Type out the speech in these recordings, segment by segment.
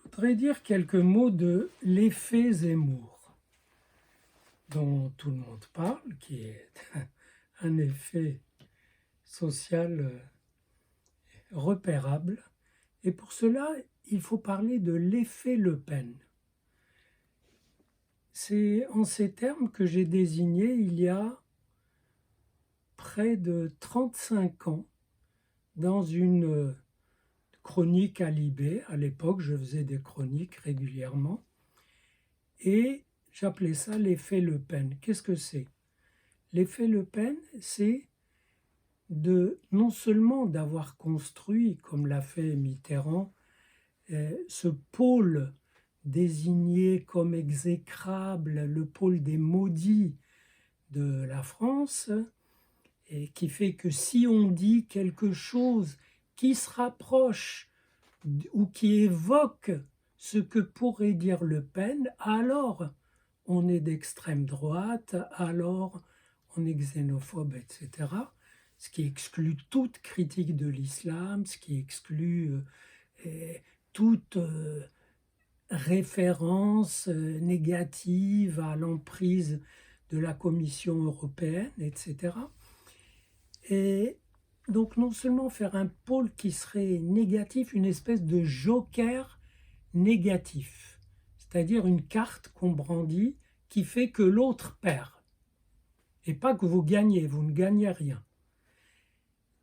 voudrais dire quelques mots de l'effet Zemmour, dont tout le monde parle, qui est un effet social repérable. Et pour cela, il faut parler de l'effet Le Pen. C'est en ces termes que j'ai désigné il y a près de 35 ans, dans une chronique à Libé. À l'époque, je faisais des chroniques régulièrement. Et j'appelais ça l'effet Le Pen. Qu'est-ce que c'est? L'effet Le Pen, c'est non seulement d'avoir construit, comme l'a fait Mitterrand, ce pôle désigné comme exécrable, le pôle des maudits de la France, et qui fait que si on dit quelque chose qui se rapproche ou qui évoque ce que pourrait dire Le Pen, alors on est d'extrême droite, alors on est xénophobe, etc. Ce qui exclut toute critique de l'islam, ce qui exclut toute référence négative à l'emprise de la Commission européenne, etc. Et donc non seulement faire un pôle qui serait négatif, une espèce de joker négatif, c'est-à-dire une carte qu'on brandit qui fait que l'autre perd, et pas que vous gagnez, vous ne gagnez rien.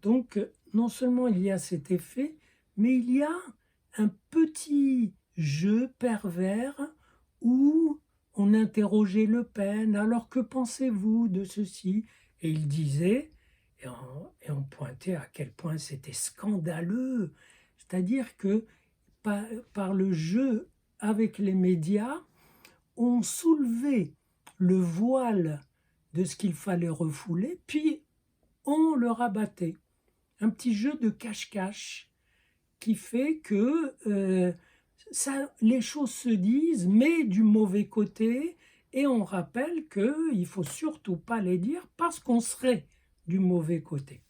Donc non seulement il y a cet effet, mais il y a un petit jeu pervers où on interrogeait Le Pen, alors que pensez-vous de ceci? Et il disait, et on pointait à quel point c'était scandaleux, c'est-à-dire que par le jeu avec les médias, on soulevait le voile de ce qu'il fallait refouler, puis on le rabattait. Un petit jeu de cache-cache qui fait que les choses se disent, mais du mauvais côté, et on rappelle qu'il ne faut surtout pas les dire parce qu'on serait du mauvais côté.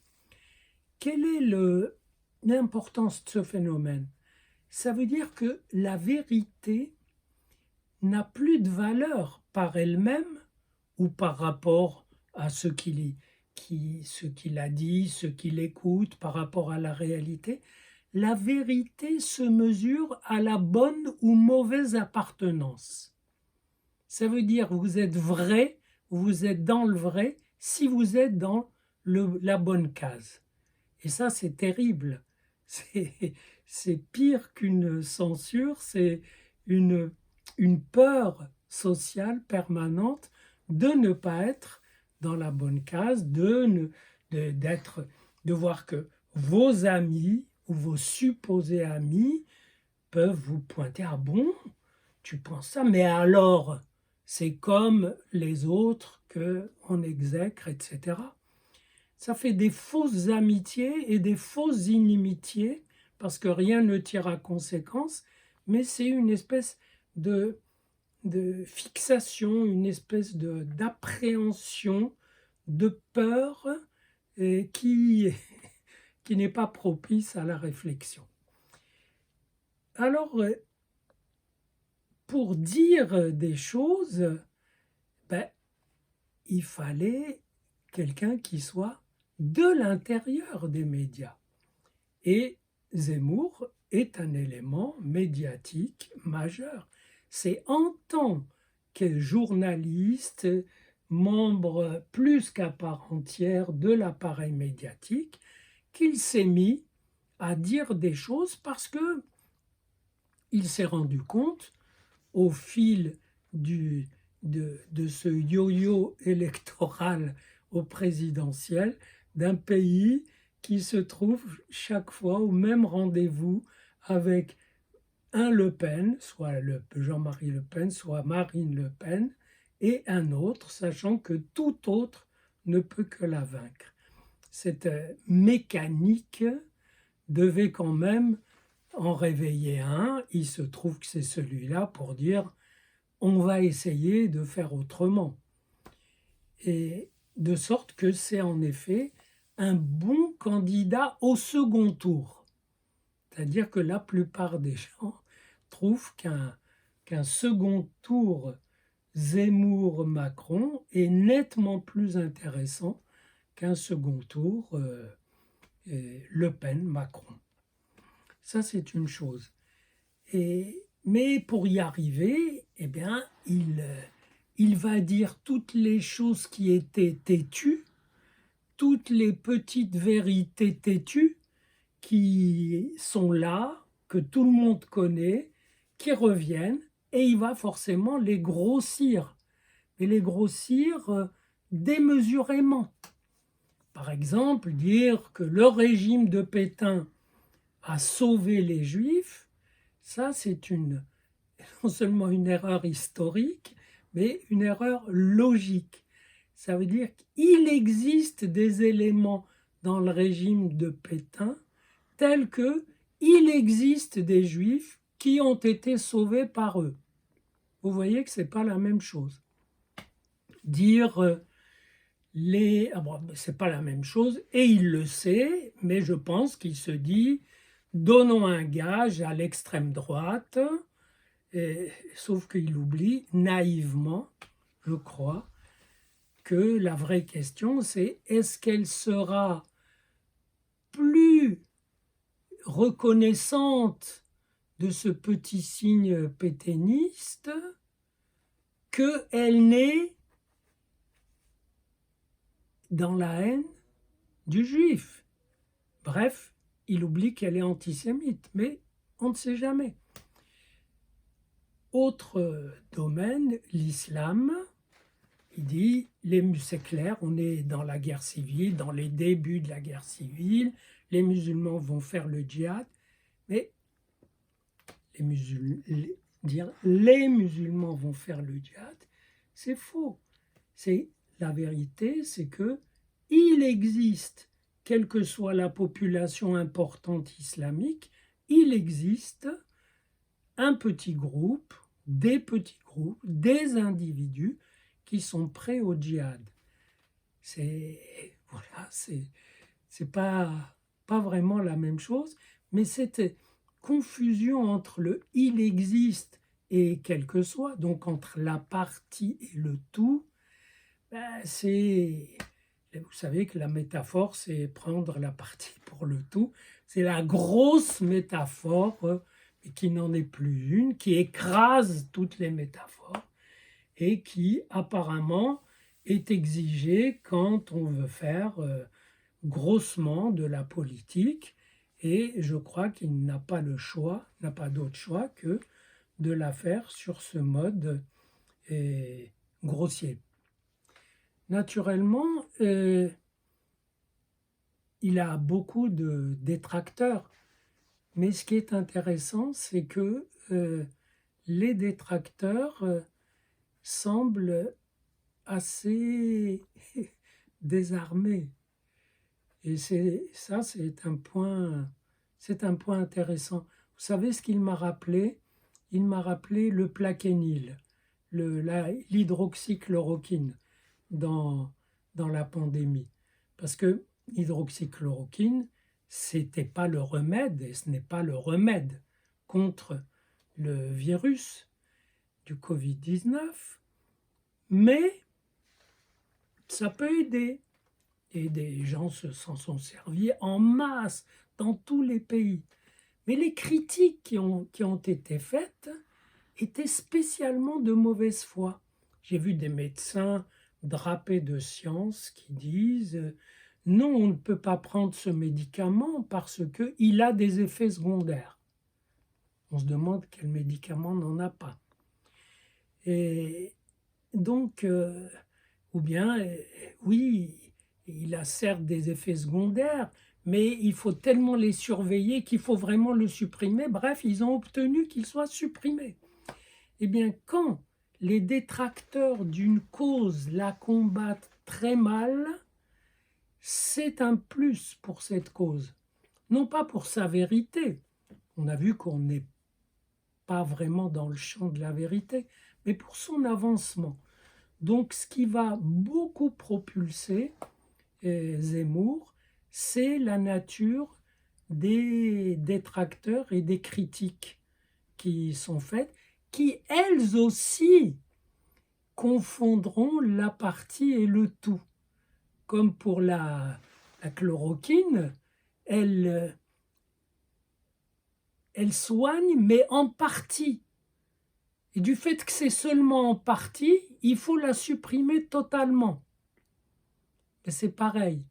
Quelle est l'importance de ce phénomène? Ça veut dire que la vérité n'a plus de valeur par elle-même ou par rapport à ce qu'il a dit, ce qu'il écoute, par rapport à la réalité. La vérité se mesure à la bonne ou mauvaise appartenance. Ça veut dire que vous êtes vrai, vous êtes dans le vrai, si vous êtes dans la bonne case. Et ça, c'est terrible. C'est pire qu'une censure, c'est une peur sociale permanente de ne pas être dans la bonne case, de voir que vos amis ou vos supposés amis peuvent vous pointer: ah bon, tu penses ça, mais alors c'est comme les autres qu'on exècre, etc. Ça fait des fausses amitiés et des fausses inimitiés, parce que rien ne tire à conséquence, mais c'est une espèce de fixation, une espèce d'appréhension, de peur qui n'est pas propice à la réflexion. Alors, pour dire des choses, il fallait quelqu'un qui soit de l'intérieur des médias. Et Zemmour est un élément médiatique majeur. C'est en tant que journaliste, membre plus qu'à part entière de l'appareil médiatique, qu'il s'est mis à dire des choses parce que il s'est rendu compte, au fil de ce yo-yo électoral au présidentiel, d'un pays qui se trouve chaque fois au même rendez-vous avec un Le Pen, soit Jean-Marie Le Pen, soit Marine Le Pen, et un autre, sachant que tout autre ne peut que la vaincre. Cette mécanique devait quand même en réveiller un. Il se trouve que c'est celui-là pour dire: on va essayer de faire autrement. Et de sorte que c'est en effet un bon candidat au second tour. C'est-à-dire que la plupart des gens trouve qu'un second tour Zemmour-Macron est nettement plus intéressant qu'un second tour Le Pen-Macron. Ça, c'est une chose. Mais pour y arriver, eh bien, il va dire toutes les choses qui étaient têtues, toutes les petites vérités têtues qui sont là, que tout le monde connaît, qui reviennent, et il va forcément les grossir, et les grossir démesurément. Par exemple, dire que le régime de Pétain a sauvé les Juifs, ça c'est non seulement une erreur historique, mais une erreur logique. Ça veut dire qu'il existe des éléments dans le régime de Pétain tels que il existe des Juifs qui ont été sauvés par eux. Vous voyez que ce n'est pas la même chose. Dire c'est pas la même chose, et il le sait, mais je pense qu'il se dit donnons un gage à l'extrême droite, sauf qu'il oublie naïvement, je crois, que la vraie question c'est est-ce qu'elle sera plus reconnaissante de ce petit signe pétainiste qu'elle n'est dans la haine du juif. Bref, il oublie qu'elle est antisémite, mais on ne sait jamais. Autre domaine, l'islam, il dit, c'est clair, on est dans la guerre civile, dans les débuts de la guerre civile, les musulmans vont faire le djihad, mais les musulmans vont faire le djihad, c'est faux. La vérité, c'est que il existe, quelle que soit la population importante islamique, il existe un petit groupe, des individus qui sont prêts au djihad. C'est pas vraiment la même chose, mais cette confusion entre le « il existe » et « quel que soit », donc entre la partie et le tout, vous savez que la métaphore, c'est prendre la partie pour le tout. C'est la grosse métaphore, mais qui n'en est plus une, qui écrase toutes les métaphores et qui apparemment est exigée quand on veut faire grossement de la politique. Et je crois qu'il n'a pas d'autre choix que de la faire sur ce mode grossier. Naturellement, il a beaucoup de détracteurs, mais ce qui est intéressant, c'est que les détracteurs semblent assez désarmés. Et c'est un point intéressant. Vous savez ce qu'il m'a rappelé? Il m'a rappelé le plaquenil, l'hydroxychloroquine dans la pandémie. Parce que l'hydroxychloroquine, c'était pas le remède, et ce n'est pas le remède contre le virus du Covid-19, mais ça peut aider. Et des gens s'en sont servis en masse dans tous les pays. Mais les critiques qui ont été faites étaient spécialement de mauvaise foi. J'ai vu des médecins drapés de science qui disent « Non, on ne peut pas prendre ce médicament parce qu'il a des effets secondaires. » On se demande quel médicament n'en a pas. Et donc, ou bien, oui, il a certes des effets secondaires, mais il faut tellement les surveiller qu'il faut vraiment le supprimer. Bref, ils ont obtenu qu'il soit supprimé. Eh bien, quand les détracteurs d'une cause la combattent très mal, c'est un plus pour cette cause. Non pas pour sa vérité, on a vu qu'on n'est pas vraiment dans le champ de la vérité, mais pour son avancement. Donc ce qui va beaucoup propulser Zemmour, c'est la nature des détracteurs et des critiques qui sont faites, qui elles aussi confondront la partie et le tout. Comme pour la chloroquine, elle soigne, mais en partie. Et du fait que c'est seulement en partie, il faut la supprimer totalement. Et c'est pareil.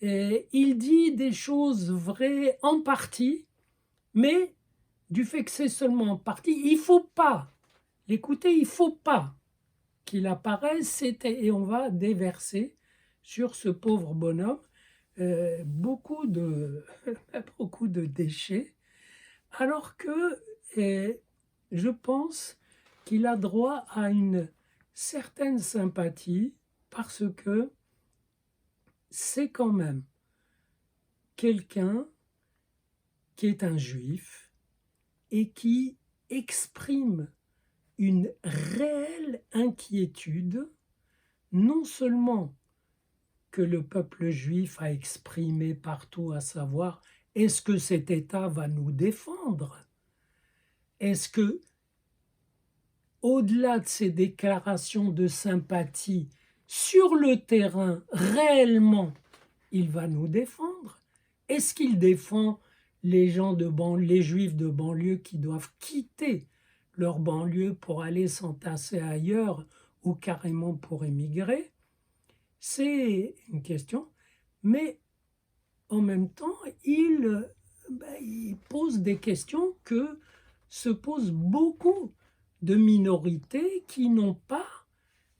Et il dit des choses vraies en partie, mais du fait que c'est seulement en partie, il ne faut pas l'écouter, il ne faut pas qu'il apparaisse, et on va déverser sur ce pauvre bonhomme beaucoup de déchets, alors que je pense qu'il a droit à une certaine sympathie parce que c'est quand même quelqu'un qui est un juif et qui exprime une réelle inquiétude, non seulement que le peuple juif a exprimé partout, à savoir, est-ce que cet État va nous défendre? Est-ce que, au-delà de ces déclarations de sympathie, sur le terrain, réellement, il va nous défendre? Est-ce qu'il défend les les juifs de banlieue qui doivent quitter leur banlieue pour aller s'entasser ailleurs ou carrément pour émigrer? C'est une question, mais en même temps, il pose des questions que se posent beaucoup de minorités qui n'ont pas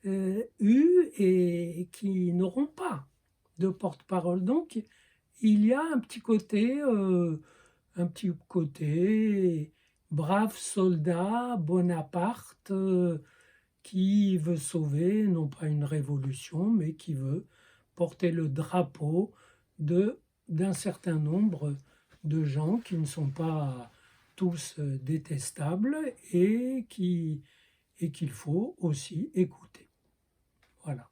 eu et qui n'auront pas de porte-parole. Donc, il y a un petit côté brave soldat Bonaparte qui veut sauver, non pas une révolution, mais qui veut porter le drapeau d'un certain nombre de gens qui ne sont pas tous détestables et qu'il faut aussi écouter. Voilà.